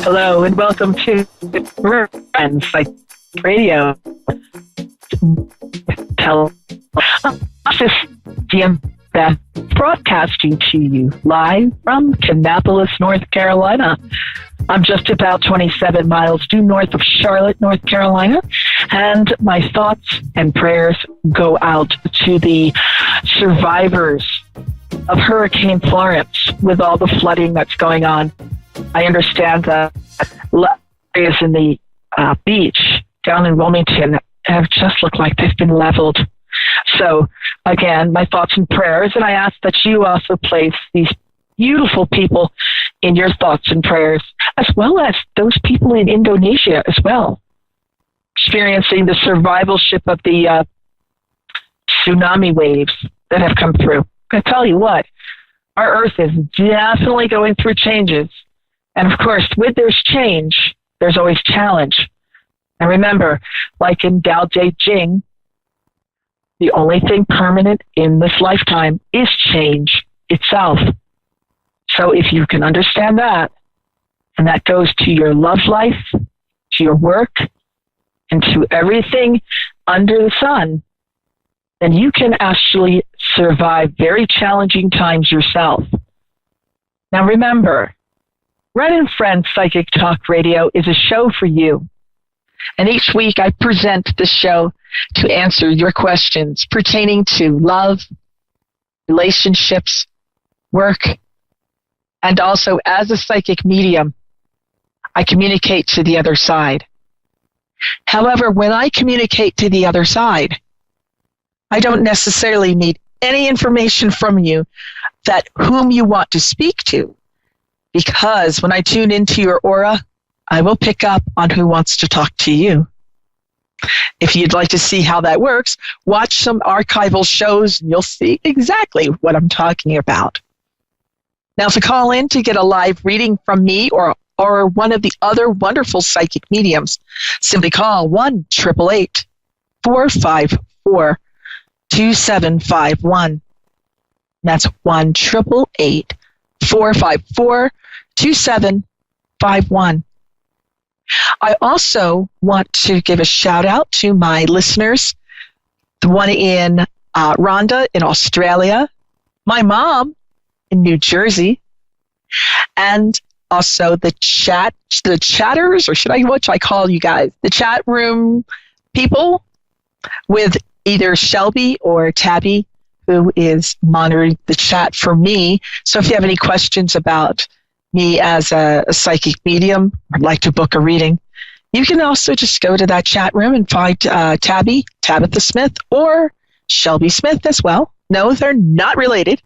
Hello and welcome to Wrenn Radio. Tell this GM Beth broadcasting to you live from Kannapolis, North Carolina. I'm just about 27 miles due north of Charlotte, North Carolina, and my thoughts and prayers go out to the survivors of Hurricane Florence with all the flooding that's going on. I understand that areas in the beach down in Wilmington have just looked like they've been leveled. So, again, my thoughts and prayers, and I ask that you also place these beautiful people in your thoughts and prayers, as well as those people in Indonesia as well, experiencing the survivalship of the tsunami waves that have come through. I tell you what, our Earth is definitely going through changes. And of course, with there's change, there's always challenge. And remember, like in Tao Te Ching, the only thing permanent in this lifetime is change itself. So if you can understand that, and that goes to your love life, to your work, and to everything under the sun, then you can actually survive very challenging times yourself. Now remember, Wrenn and Friends Psychic Talk Radio is a show for you. And each week I present the show to answer your questions pertaining to love, relationships, work, and also as a psychic medium, I communicate to the other side. However, when I communicate to the other side, I don't necessarily need any information from you that whom you want to speak to, because when I tune into your aura, I will pick up on who wants to talk to you. If you'd like to see how that works, watch some archival shows and you'll see exactly what I'm talking about. Now, to call in to get a live reading from me or one of the other wonderful psychic mediums, simply call 1-888-454-2751. That's 1-888-454-2751. I also want to give a shout out to my listeners, the one in Rhonda in Australia, my mom in New Jersey, and also the chatters, or what should I call you guys? The chat room people with either Shelby or Tabby, who is monitoring the chat for me. So if you have any questions about me as a psychic medium or like to book a reading, you can also just go to that chat room and find Tabitha Smith, or Shelby Smith as well. No, they're not related.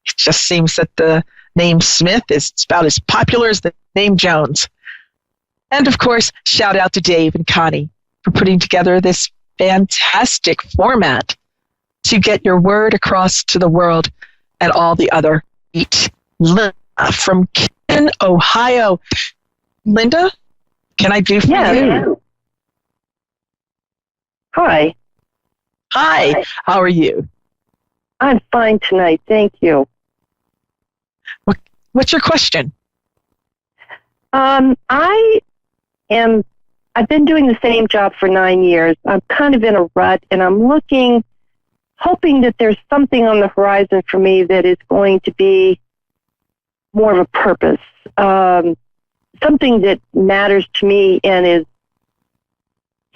It just seems that the name Smith is about as popular as the name Jones. And of course, shout out to Dave and Connie for putting together this fantastic format to get your word across to the world and all the other eat. From Canton, Ohio. Linda, can I do for you? Hi. Hi. How are you? I'm fine tonight. Thank you. What's your question? I've been doing the same job for 9 years. I'm kind of in a rut, and I'm hoping that there's something on the horizon for me that is going to be more of a purpose, something that matters to me and is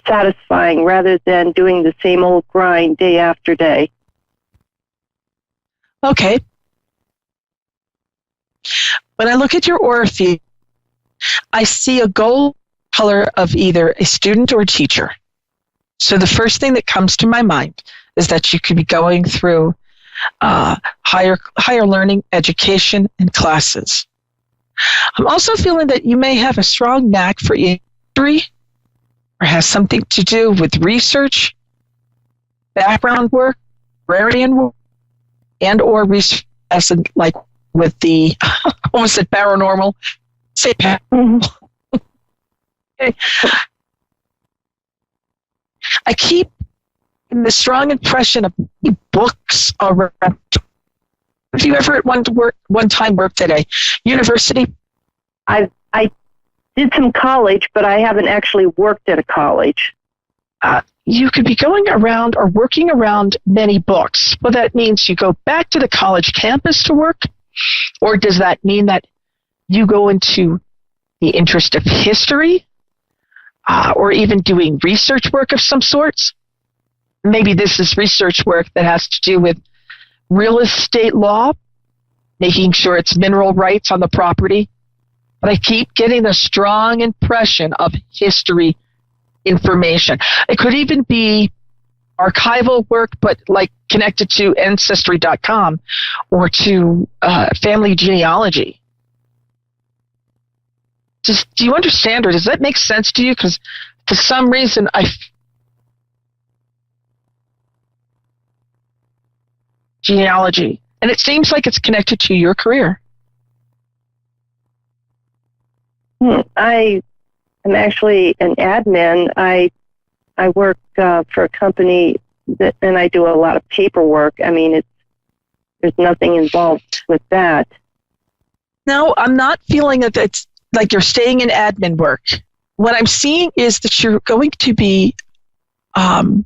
satisfying rather than doing the same old grind day after day. Okay. When I look at your aura field, I see a gold color of either a student or a teacher. So the first thing that comes to my mind is that you could be going through higher learning, education, and classes. I'm also feeling that you may have a strong knack for history, or has something to do with research, background work, librarian work, and or research, as in, like with the almost said paranormal. Say paranormal. Okay. I keep the strong impression of books around. Have you ever at one time worked at a university? I did some college, but I haven't actually worked at a college. You could be going around or working around many books. Well, that means you go back to the college campus to work, or does that mean that you go into the interest of history, or even doing research work of some sorts? Maybe this is research work that has to do with real estate law, making sure it's mineral rights on the property. But I keep getting a strong impression of history information. It could even be archival work, but like connected to Ancestry.com or to family genealogy. Do you understand, or does that make sense to you? Because for some reason, genealogy, and it seems like it's connected to your career. I am actually an admin. I work for a company and I do a lot of paperwork. I mean, there's nothing involved with that. No, I'm not feeling that it's like you're staying in admin work. What I'm seeing is that you're going to be, I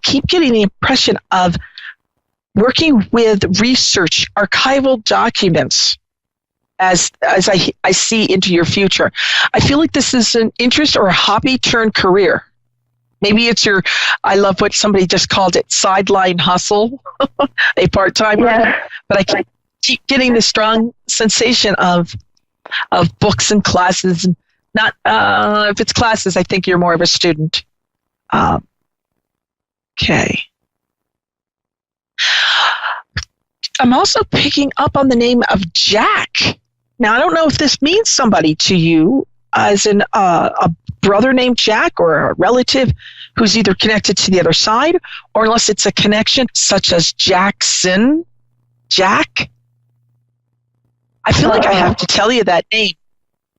keep getting the impression of working with research, archival documents, as I see into your future. I feel like this is an interest or a hobby turned career. Maybe it's I love what somebody just called it, sideline hustle, a part-timer. Yeah. But I keep getting the strong sensation of books and classes. And not if it's classes, I think you're more of a student. Okay. I'm also picking up on the name of Jack. Now, I don't know if this means somebody to you, as in a brother named Jack or a relative who's either connected to the other side, or unless it's a connection such as Jackson, Jack. I feel like I have to tell you that name.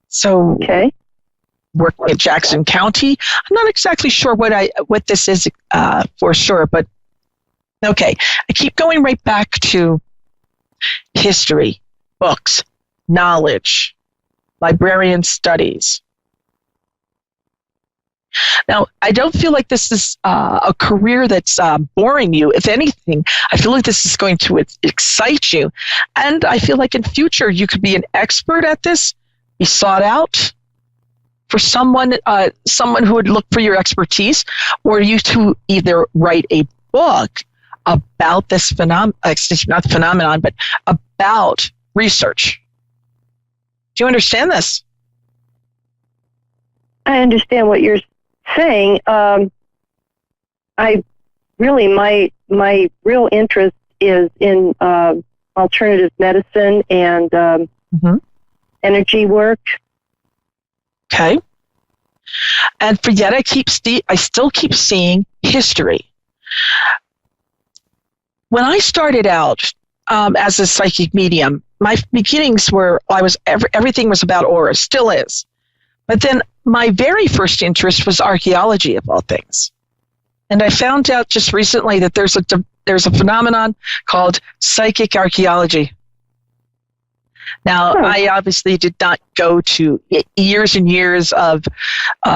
So, okay. Working at Jackson County. I'm not exactly sure what this is for sure, but okay. I keep going right back to history, books, knowledge, librarian studies. Now, I don't feel like this is a career that's boring you. If anything, I feel like this is going to excite you. And I feel like in future, you could be an expert at this, be sought out for someone who would look for your expertise, or you to either write a book about this not phenomenon, but about research. Do you understand this? I understand what you're saying. I really, my real interest is in alternative medicine and energy work. Okay. And for yet, I still keep seeing history. When I started out as a psychic medium, my beginnings were everything was about auras, still is. But then my very first interest was archaeology, of all things. And I found out just recently that there's a phenomenon called psychic archaeology. Now, I obviously did not go to years and years of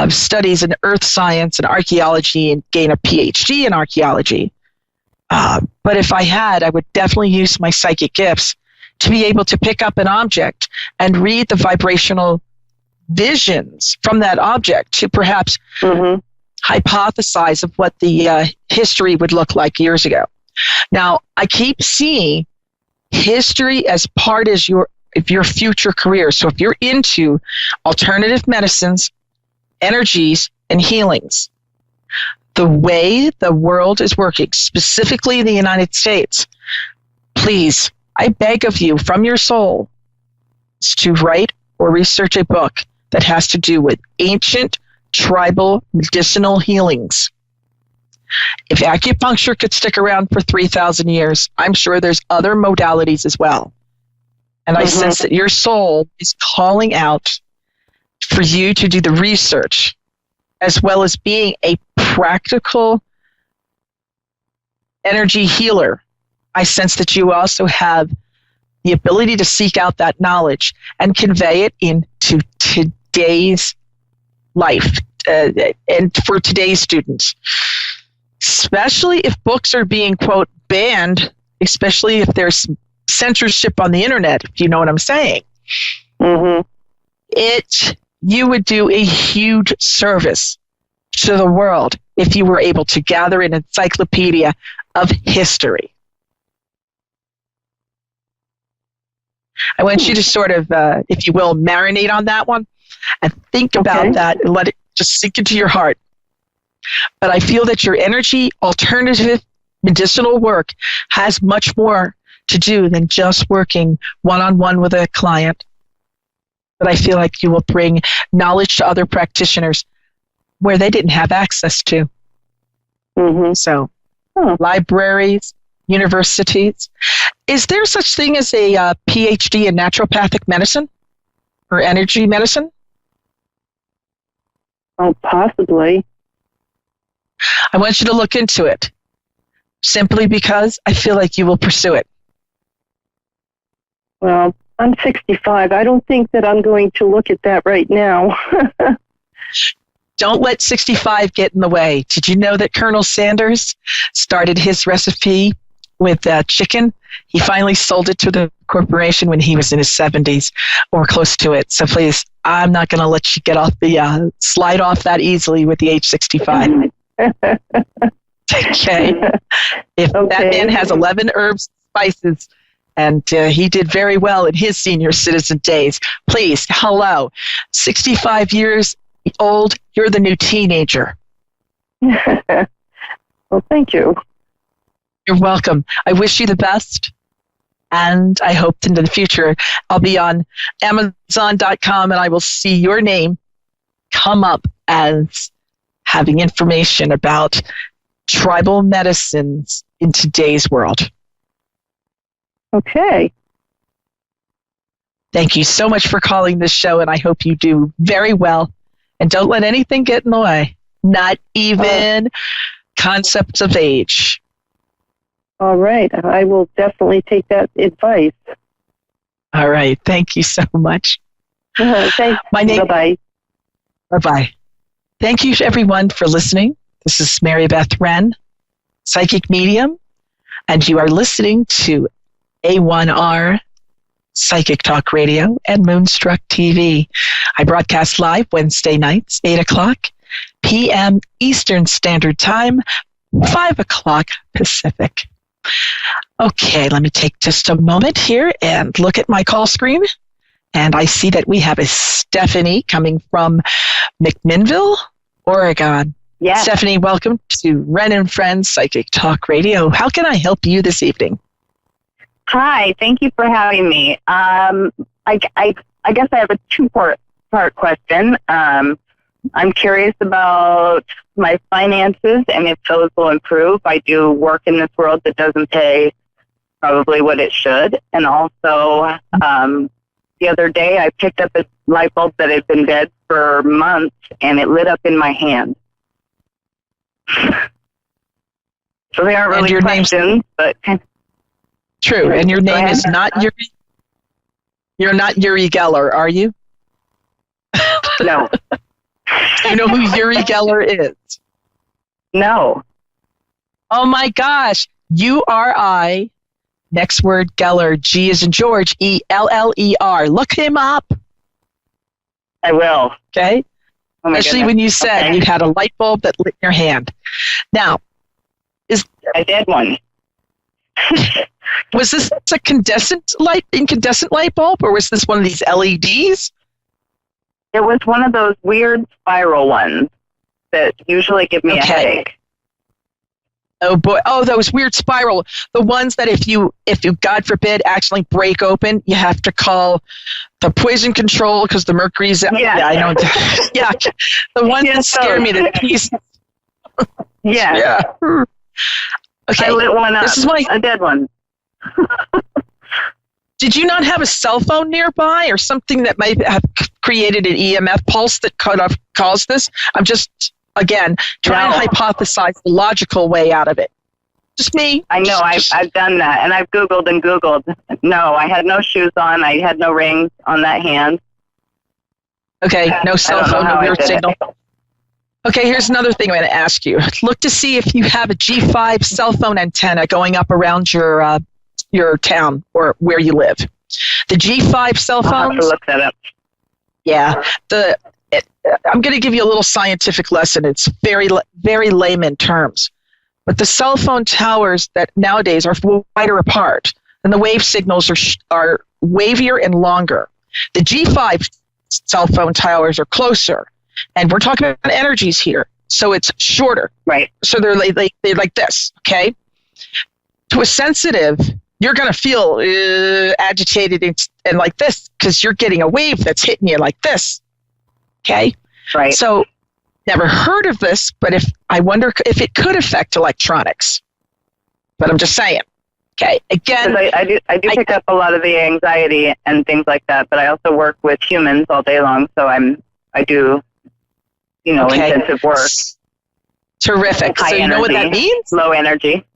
studies in earth science and archaeology and gain a PhD in archaeology. But if I had, I would definitely use my psychic gifts to be able to pick up an object and read the vibrational visions from that object to perhaps hypothesize of what the history would look like years ago. Now, I keep seeing history as part of your future career. So if you're into alternative medicines, energies, and healings, the way the world is working, specifically the United States, please, I beg of you from your soul to write or research a book that has to do with ancient tribal medicinal healings. If acupuncture could stick around for 3,000 years, I'm sure there's other modalities as well. And I sense that your soul is calling out for you to do the research, as well as being a practical energy healer. I sense that you also have the ability to seek out that knowledge and convey it into today's life and for today's students, especially if books are being, quote, banned, especially if there's censorship on the internet, if you know what I'm saying. Mm-hmm. You would do a huge service to the world if you were able to gather an encyclopedia of history. I want you to sort of, if you will, marinate on that one and think about that and let it just sink into your heart. But I feel that your energy, alternative medicinal work has much more to do than just working one-on-one with a client. But I feel like you will bring knowledge to other practitioners where they didn't have access to. Mm-hmm. So, libraries, universities. Is there such thing as a PhD in naturopathic medicine or energy medicine? Oh, possibly. I want you to look into it, simply because I feel like you will pursue it. Well, I'm 65. I don't think that I'm going to look at that right now. Don't let 65 get in the way. Did you know that Colonel Sanders started his recipe with chicken? He finally sold it to the corporation when he was in his 70s or close to it. So please, I'm not going to let you get off the slide off that easily with the age 65. Okay. If that man has 11 herbs, spices, and he did very well in his senior citizen days. Please, hello, 65 years old, you're the new teenager. Well, thank you. You're welcome. I wish you the best, and I hope in the future I'll be on Amazon.com and I will see your name come up as having information about tribal medicines in today's world. Okay. Thank you so much for calling this show, and I hope you do very well. And don't let anything get in the way, not even concepts of age. All right. I will definitely take that advice. All right. Thank you so much. Thanks. Bye-bye. Bye-bye. Thank you, everyone, for listening. This is Mary Beth Wrenn, psychic medium, and you are listening to A1R Psychic Talk Radio and Moonstruck TV. I broadcast live Wednesday nights, 8 o'clock p.m. Eastern Standard Time, 5 o'clock Pacific. Okay, let me take just a moment here and look at my call screen. And I see that we have a Stephanie coming from McMinnville, Oregon. Yes. Stephanie, welcome to Wrenn and Friends Psychic Talk Radio. How can I help you this evening? Hi, thank you for having me. I guess I have a two-part question. I'm curious about my finances and if those will improve. I do work in this world that doesn't pay probably what it should. And also, the other day I picked up a light bulb that had been dead for months and it lit up in my hand. So they aren't really questions, but... True, and your name is not Yuri? You're not Uri Geller, are you? No. Do you know who Uri Geller is? No. Oh my gosh. URI, next word Geller, G as in George, ELLER. Look him up. I will. Okay? Oh especially when you said you had a light bulb that lit in your hand. Now, I did one. Was this a incandescent light bulb, or was this one of these LEDs? It was one of those weird spiral ones that usually give me a headache. Oh boy! Oh, those weird spiral. The ones that if you God forbid actually break open, you have to call the poison control because the mercury's. Yeah, I know. Yeah, the ones that scare me to pieces. Yeah. Okay. I lit one up. This is a dead one. Did you not have a cell phone nearby or something that might have created an EMF pulse that could have caused this? I'm just, again, trying to hypothesize the logical way out of it. Just me. I know. I've done that, and I've Googled and Googled. No, I had no shoes on. I had no rings on that hand. Okay, no cell phone, no weird signal. Okay, here's another thing I'm going to ask you. Look to see if you have a G5 cell phone antenna going up around your town or where you live. The G5 cell phones. I'll have to look that up. Yeah, I'm going to give you a little scientific lesson. It's very, very layman terms. But the cell phone towers that nowadays are wider apart, and the wave signals are wavier and longer. The G5 cell phone towers are closer, and we're talking about energies here, so it's shorter. Right. So they're like this, okay? To a sensitive, you're going to feel agitated and like this because you're getting a wave that's hitting you like this, okay? Right. So never heard of this, but I wonder if it could affect electronics. But I'm just saying. Okay. Again, I do pick up a lot of the anxiety and things like that, but I also work with humans all day long, so I do, intensive work. Terrific. High so you energy, know what that means? Low energy.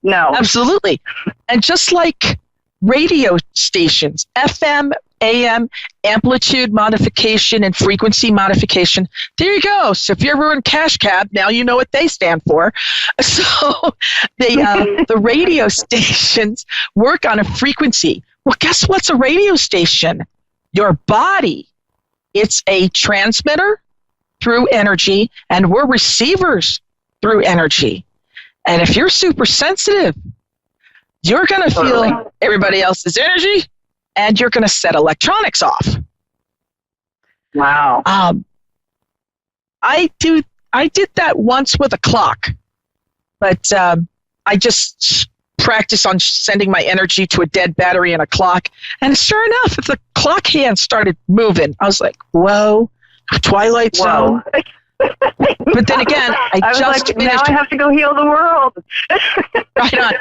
No. Absolutely. And just like radio stations, FM, AM, amplitude modification, and frequency modification. There you go. So if you're ever in Cash Cab, now you know what they stand for. So the radio stations work on a frequency. Well, guess what's a radio station? Your body. It's a transmitter through energy, and we're receivers through energy. And if you're super sensitive, you're going to feel everybody else's energy, and you're going to set electronics off. Wow. I did that once with a clock, but I just practiced on sending my energy to a dead battery in a clock, and sure enough, the clock hand started moving. I was like, whoa, Twilight Zone. But then again, I just like, finished. Now I have to go heal the world. Right on.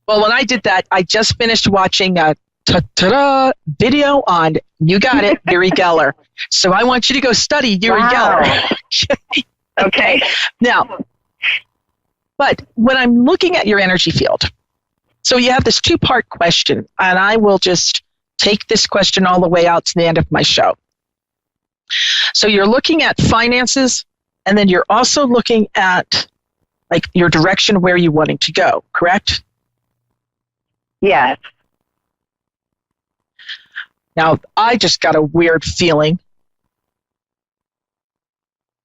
Well, when I did that, I just finished watching a video on, you got it, Uri Geller. So I want you to go study Uri Geller. Okay. Now, but when I'm looking at your energy field, so you have this two-part question, and I will just take this question all the way out to the end of my show. So you're looking at finances, and then you're also looking at like your direction where you're wanting to go, correct? Yes. Now, I just got a weird feeling.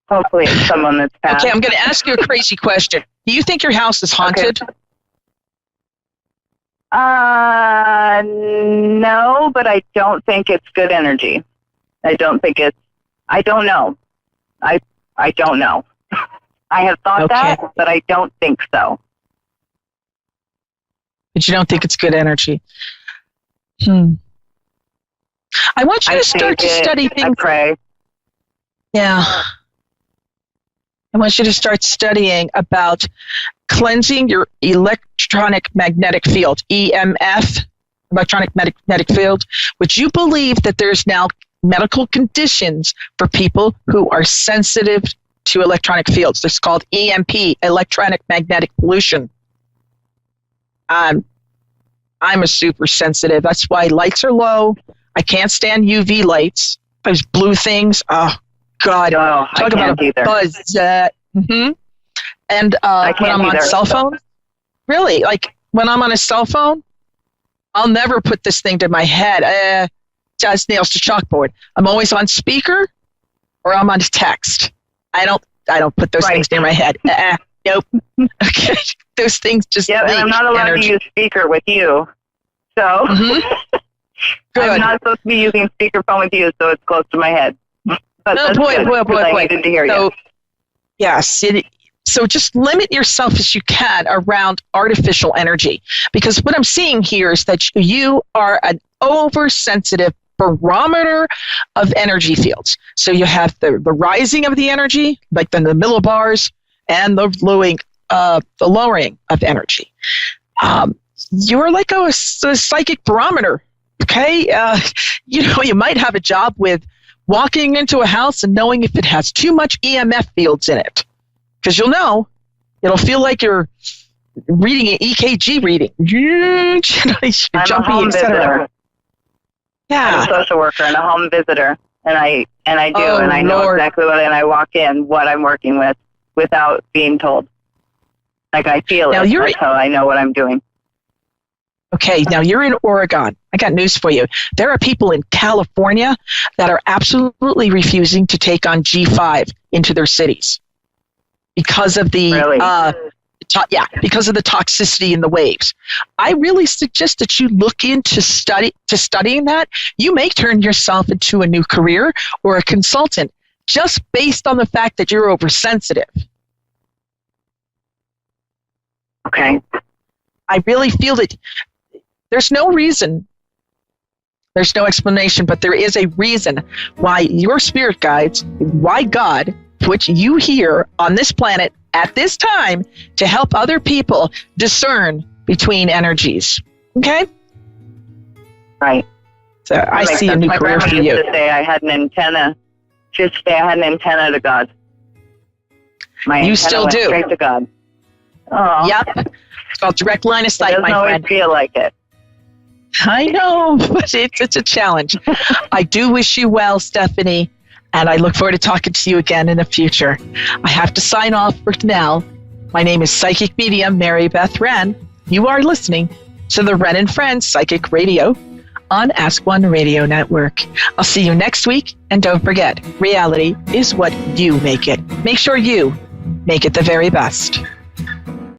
Hopefully it's someone that's passed. Okay, I'm going to ask you a crazy question. Do you think your house is haunted? Okay. No, but I don't think it's good energy. I don't know. I don't know. I have thought that, but I don't think so. But you don't think it's good energy? I want you to start to study things. I pray. Yeah. I want you to start studying about cleansing your electronic magnetic field, EMF, electronic magnetic field. Would you believe that there's now medical conditions for people who are sensitive to electronic fields? It's called EMP, electronic magnetic pollution. I'm a super sensitive. That's why lights are low. I can't stand UV lights. Those blue things. Oh, God. No, talk about a buzz. And when I'm on cell phone, really, like when I'm on a cell phone, I'll never put this thing to my head. Just nails to chalkboard. I'm always on speaker or I'm on text. I don't put those things near my head. Nope. Okay. Those things just and I'm not allowed to use speaker with you. So Good. I'm not supposed to be using speakerphone with you, so it's close to my head. But boy. I needed to hear you. Yes. So just limit yourself as you can around artificial energy, because what I'm seeing here is that you are an oversensitive barometer of energy fields. So you have the rising of the energy, like the millibars, and the lowering of energy. You're like a psychic barometer. Okay, you might have a job with walking into a house and knowing if it has too much EMF fields in it, because you'll know. It'll feel like you're reading an EKG reading. I'm Jumpy, a home visitor. Yeah. I'm a social worker and a home visitor, and I do, and I know exactly and I walk in what I'm working with without being told. Like I feel it. That's how I know what I'm doing. Okay, now you're in Oregon. I got news for you. There are people in California that are absolutely refusing to take on G5 into their cities because of the because of the toxicity in the waves. I really suggest that you look into studying that. You may turn yourself into a new career or a consultant just based on the fact that you're oversensitive. Okay. I really feel that there's no reason, there's no explanation, but there is a reason why your spirit guides, why God put you here on this planet at this time to help other people discern between energies. Okay? Right. So I see a new career for you. My grandma used to say I had an antenna. She used to say I had an antenna to God. My you antenna still went do. Straight to God. Oh. Yep. It's called direct line of sight, my friend. It doesn't always feel like it. I know, but it's a challenge. I do wish you well, Stephanie, and I look forward to talking to you again in the future. I have to sign off for now. My name is Psychic Medium Mary Beth Wrenn. You are listening to the Wrenn and Friends Psychic Radio on Ask One Radio Network. I'll see you next week, and don't forget, reality is what you make it. Make sure you make it the very best.